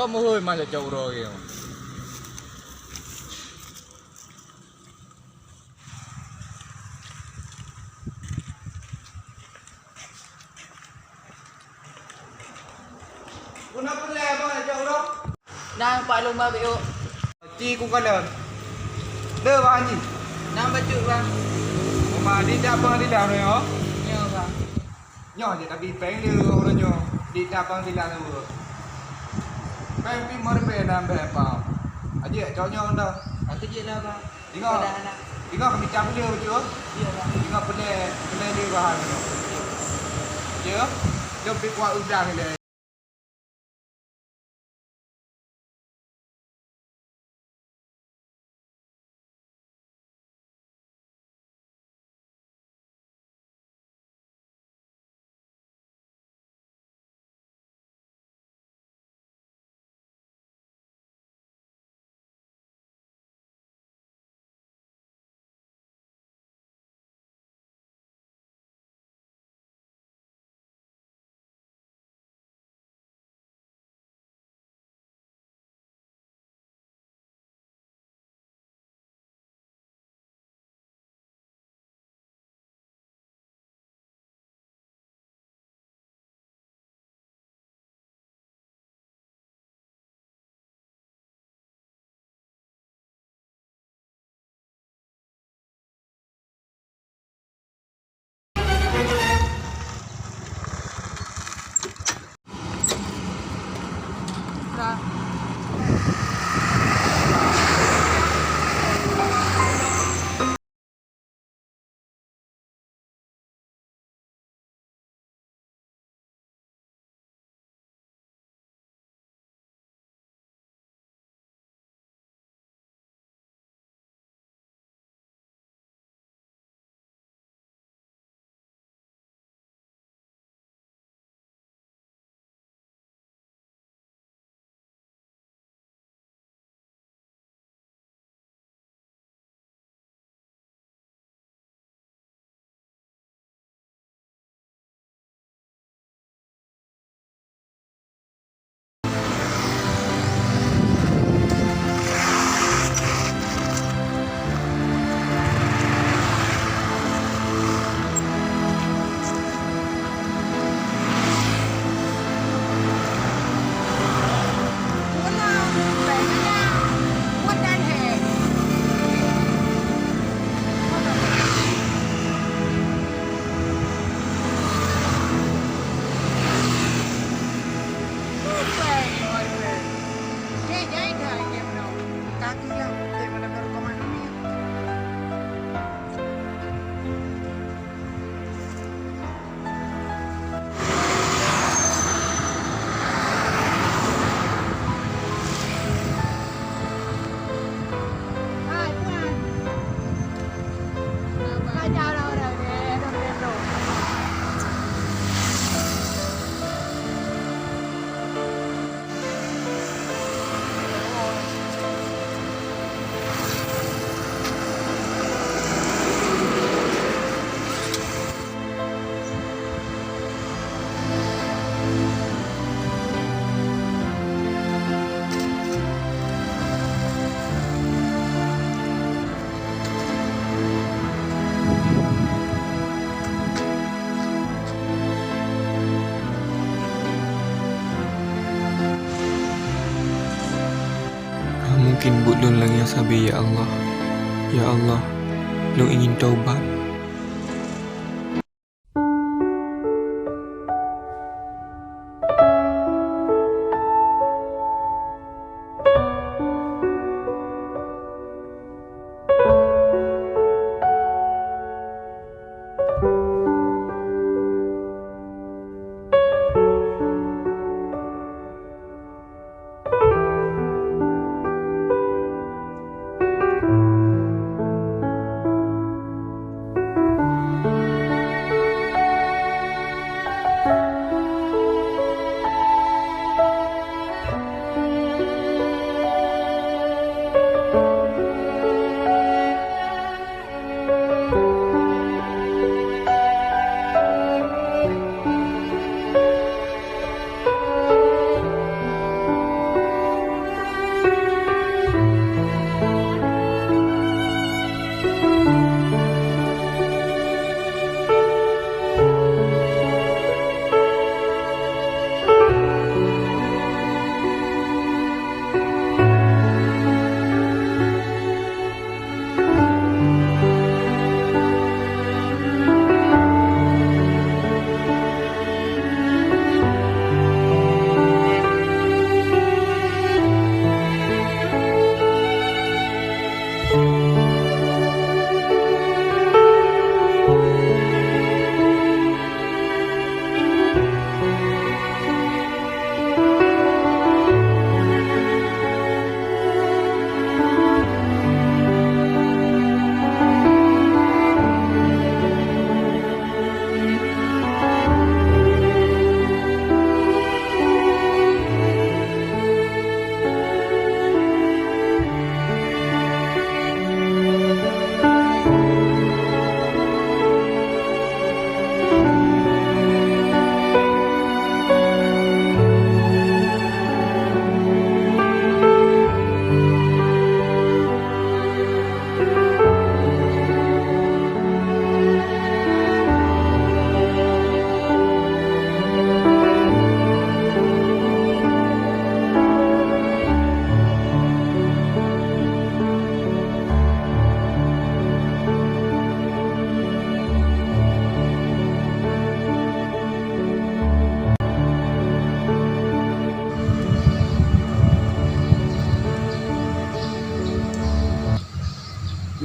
Kau mohon masa jauh roh. Kenapa le abang jauh roh? Nang Pak Long Babi yuk. Ci ku kala. Le bang ni. Nang baju bang. Oma di tak abang di dah yo. Ya bang. Nyo je tapi peng dia orang nyo. Di tak abang di dah tu. Peng pi mar pe nam be pa. Aje cho nyo dah. Aku je lah bang. Tengok. Pada anak. Tengok kami cam dia betul. Ya bang. Tengok pele dia bahan tu. Ya. Jom pi kuat udang ni. Mungkin Budlun lang yang sabi, Ya Allah. Ya Allah, Lung ingin taubat.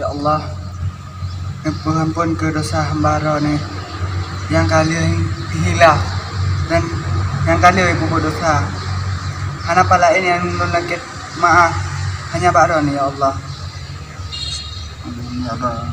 Ya Allah, ampun ke dosa hamba ni yang kali hilaf dan yang kali berbuat dosa. Kenapa lain yang menakit maaf hanya Pak ni ya Allah. Amin ya Allah.